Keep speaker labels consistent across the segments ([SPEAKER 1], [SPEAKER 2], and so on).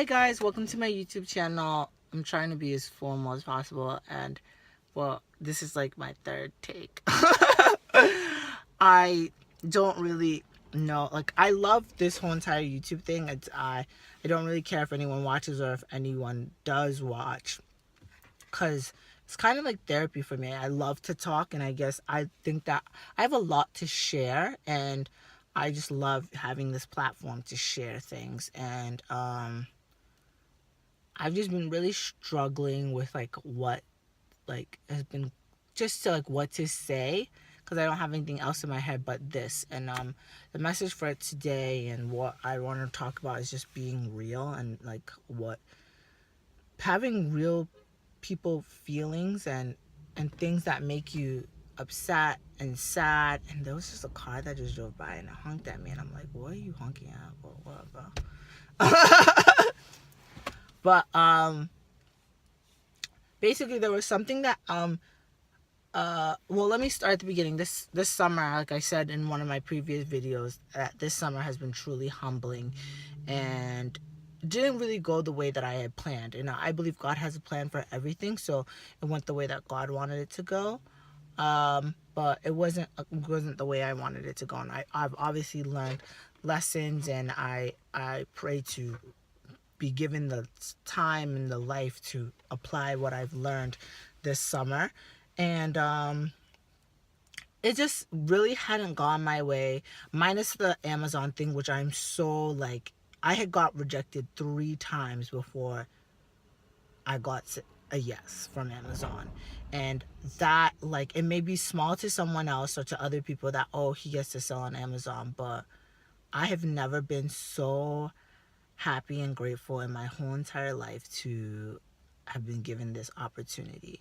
[SPEAKER 1] Hi guys, welcome to my YouTube channel. I'm trying to be as formal as possible, and well, this is like my third take. I don't really know, like, I love this whole entire YouTube thing. I don't really care if anyone watches or if anyone does watch, because it's kind of like therapy for me. I love to talk, and I guess I think that I have a lot to share, and I just love having this platform to share things. And I've just been really struggling with like what like has been just to like what to say, because I don't have anything else in my head but this. And the message for today and what I want to talk about is just being real, and like what having real people feelings and things that make you upset and sad. And there was just a car that just drove by and it honked at me, and I'm like, what are you honking at? Whatever. But basically there was something that well, let me start at the beginning. This summer, like I said in one of my previous videos, this summer has been truly humbling, and didn't really go the way that I had planned. And I believe God has a plan for everything, so it went the way that God wanted it to go. But it wasn't the way I wanted it to go, and I've obviously learned lessons, and I pray to be given the time and the life to apply what I've learned this summer. And it just really hadn't gone my way, minus the Amazon thing, which I'm so like, I had got rejected 3 times before I got a yes from Amazon. And that, like, it may be small to someone else or to other people that, oh, he gets to sell on Amazon, but I have never been so happy and grateful in my whole entire life to have been given this opportunity.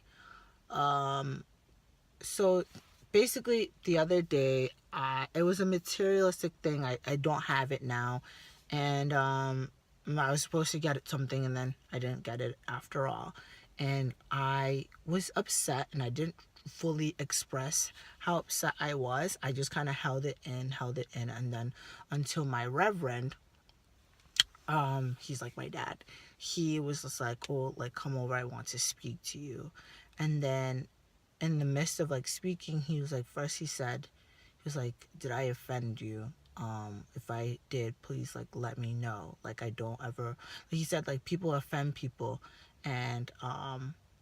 [SPEAKER 1] So basically the other day, it was a materialistic thing. I don't have it now, and I was supposed to get something, and then I didn't get it after all, and I was upset, and I didn't fully express how upset I was. I just kind of held it in, and then until my reverend, he's like my dad, he was just like, oh, like, come over, I want to speak to you. And then in the midst of like speaking, he was like, first he was like, did I offend you? If I did, please, like, let me know. Like, I don't ever, he said, like, people offend people, and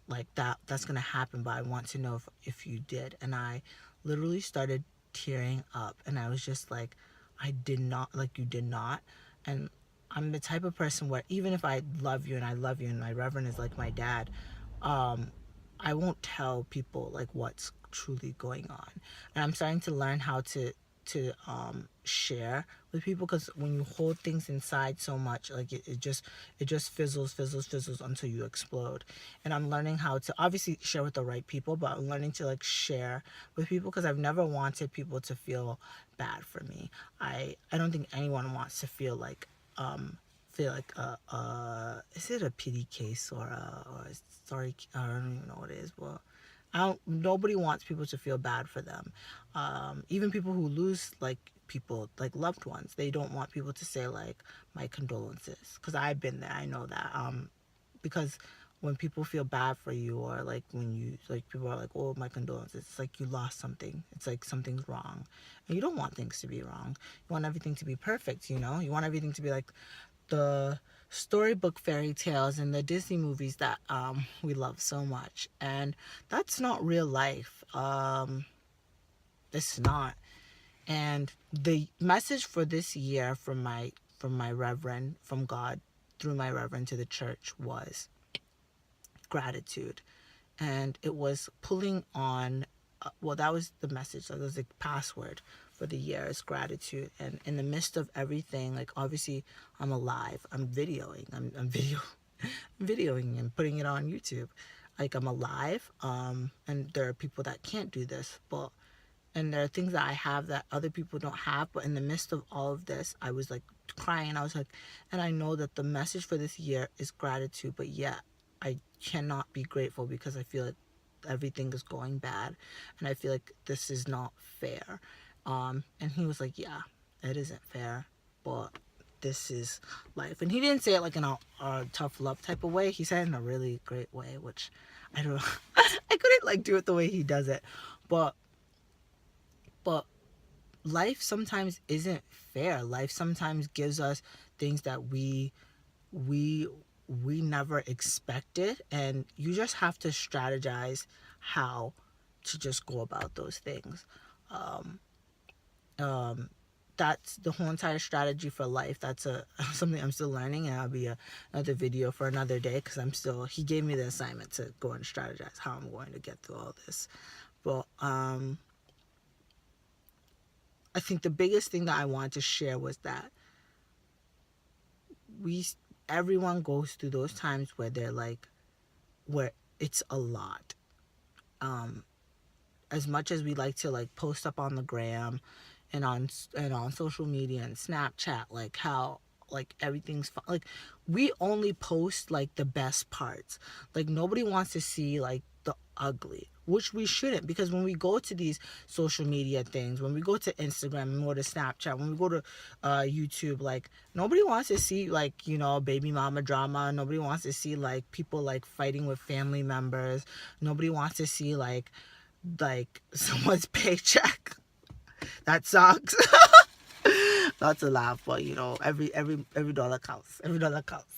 [SPEAKER 1] like that's gonna happen, but I want to know if you did. And I literally started tearing up, and I was just like, I did not. Like, you did not. And I'm the type of person where even if I love you, and I love you, and my reverend is like my dad, I won't tell people like what's truly going on. And I'm starting to learn how to share with people, because when you hold things inside so much, like it just fizzles until you explode. And I'm learning how to obviously share with the right people, but I'm learning to like share with people, because I've never wanted people to feel bad for me. I don't think anyone wants to feel like is it a pity case or a sorry, I don't even know what it is, but nobody wants people to feel bad for them. Even people who lose like people, like loved ones, they don't want people to say like my condolences, because I've been there, I know that. Because when people feel bad for you, or like when you, like, people are like, oh, my condolences, it's like you lost something, it's like something's wrong, and you don't want things to be wrong. You want everything to be perfect, you know, you want everything to be like the storybook fairy tales and the Disney movies that we love so much. And that's not real life. It's not. And the message for this year from my reverend, from God through my reverend to the church, was gratitude. And it was pulling on, well, that was the message. That was the password for the year, is gratitude. And in the midst of everything, like, obviously I'm alive, I'm videoing, I'm videoing and putting it on YouTube. Like, I'm alive, and there are people that can't do this, but and there are things that I have that other people don't have. But in the midst of all of this, I was like crying. I was like, and I know that the message for this year is gratitude, but yet I cannot be grateful, because I feel like everything is going bad, and I feel like this is not fair. And he was like, yeah, it isn't fair, but this is life. And he didn't say it like in a tough love type of way. He said it in a really great way, which I don't I couldn't like do it the way he does it. But but life sometimes isn't fair. Life sometimes gives us things that we we never expected, and you just have to strategize how to just go about those things. Um, um, that's the whole entire strategy for life. That's a something I'm still learning, and that'll be another video for another day, because he gave me the assignment to go and strategize how I'm going to get through all this. But I think the biggest thing that I wanted to share was that we everyone goes through those times where they're like, where it's a lot. um as much as we like to like post up on the gram and on social media and Snapchat, like how like everything's fun. Like, we only post like the best parts. Like, nobody wants to see like the ugly, which we shouldn't, because when we go to these social media things, when we go to Instagram and go to Snapchat, when we go to YouTube, like, nobody wants to see like, you know, baby mama drama. Nobody wants to see like people like fighting with family members. Nobody wants to see like someone's paycheck. That sucks. Not to laugh, but you know, every dollar counts. Every dollar counts.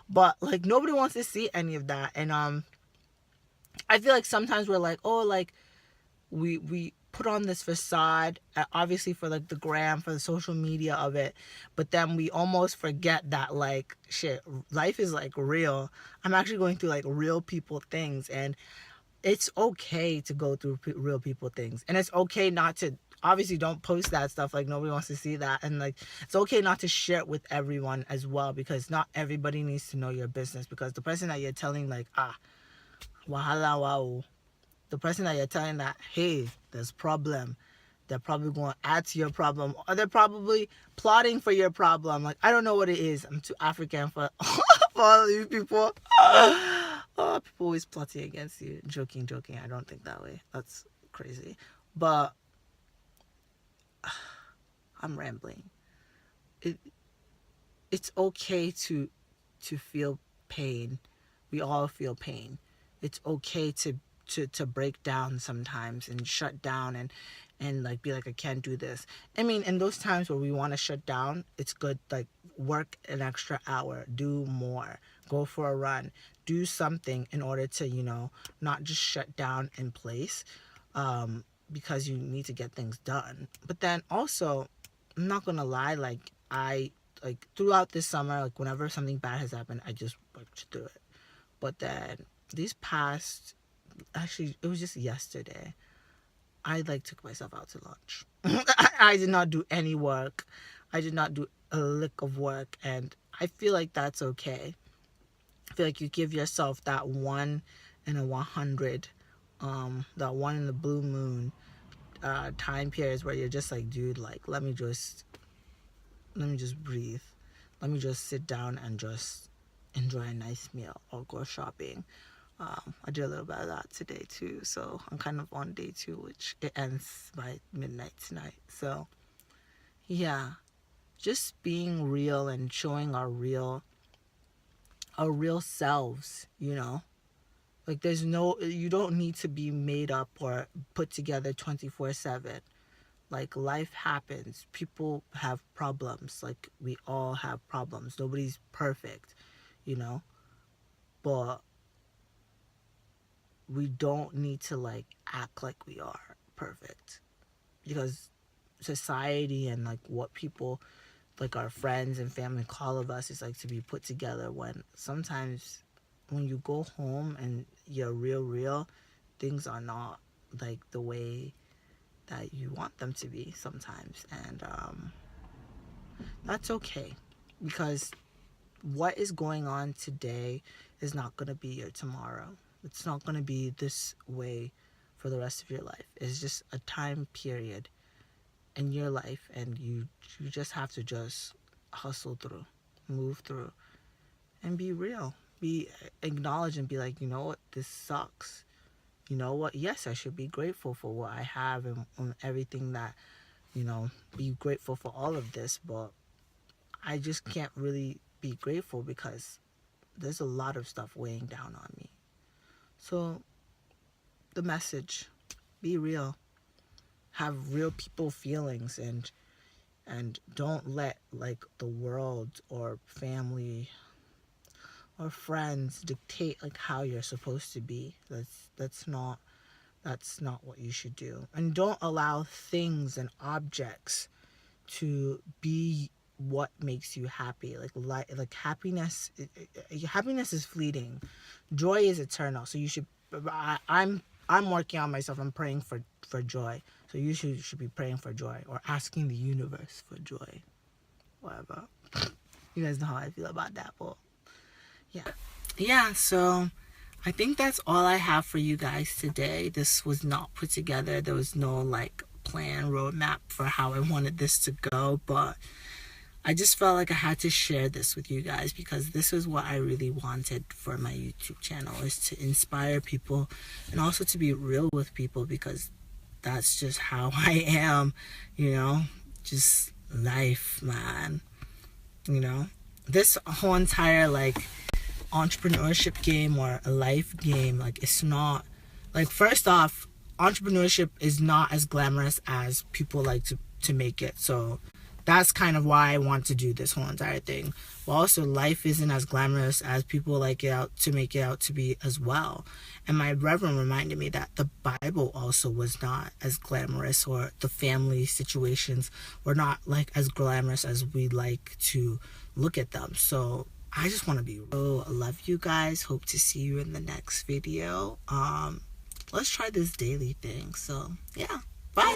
[SPEAKER 1] But like, nobody wants to see any of that. And I feel like sometimes we're like, oh, like we put on this facade, obviously for like the gram, for the social media of it, but then we almost forget that like, shit, life is like real. I'm actually going through like real people things, and it's okay to go through real people things, and it's okay not to, obviously don't post that stuff, like nobody wants to see that, and like it's okay not to share it with everyone as well, because not everybody needs to know your business, because the person that you're telling like, wahala wow, the person that you're telling that, hey, there's problem, they're probably going to add to your problem, or they're probably plotting for your problem. Like, I don't know what it is. I'm too African for for all of you people. Oh, people always plotting against you. Joking. I don't think that way. That's crazy. But I'm rambling. It it's okay to feel pain. We all feel pain. It's okay to break down sometimes and shut down and like be like, I can't do this. I mean, in those times where we want to shut down, it's good, like, work an extra hour, do more, go for a run, do something in order to, you know, not just shut down in place, because you need to get things done. But then also, I'm not gonna lie, like, I like throughout this summer, like whenever something bad has happened, I just worked through it. But then these past, actually it was just yesterday, I like took myself out to lunch. I did not do any work. I did not do a lick of work, and I feel like that's okay. I feel like you give yourself that 1 in 100, that one in the blue moon time periods where you're just like, dude, like, let me just breathe. Let me just sit down and just enjoy a nice meal or go shopping. I did a little bit of that today too, so I'm kind of on day 2, which it ends by midnight tonight. So yeah, just being real and showing our real selves, you know. Like, you don't need to be made up or put together 24/7. Like, life happens. People have problems. Like, we all have problems. Nobody's perfect, you know. But we don't need to like act like we are perfect, because society and like what people, like our friends and family, call of us is like to be put together, when sometimes when you go home and you're real, things are not like the way that you want them to be sometimes. And that's okay, because what is going on today is not going to be your tomorrow. It's not going to be this way for the rest of your life. It's just a time period in your life, and you just have to just hustle through, move through, and be real. Be acknowledge and be like, you know what, this sucks. You know what? Yes, I should be grateful for what I have and everything that, you know, be grateful for all of this, but I just can't really be grateful because there's a lot of stuff weighing down on me. So the message, be real, have real people feelings, and don't let like the world or family or friends dictate like how you're supposed to be. That's not what you should do. And don't allow things and objects to be what makes you happy. Like happiness, happiness is fleeting. Joy is eternal. So you should. I'm working on myself. I'm praying for joy. So you should be praying for joy or asking the universe for joy. Whatever. You guys know how I feel about that. But yeah. So I think that's all I have for you guys today. This was not put together. There was no like plan, roadmap for how I wanted this to go, but I just felt like I had to share this with you guys because this is what I really wanted for my YouTube channel, is to inspire people and also to be real with people, because that's just how I am, just life, man. This whole entire like entrepreneurship game or a life game, like, it's not like, first off, entrepreneurship is not as glamorous as people like to make it. So that's kind of why I want to do this whole entire thing. But also, life isn't as glamorous as people like it out to make it out to be as well. And my reverend reminded me that the Bible also was not as glamorous, or the family situations were not like as glamorous as we like to look at them. So I just want to be real. I love you guys. Hope to see you in the next video. Let's try this daily thing. So yeah, bye.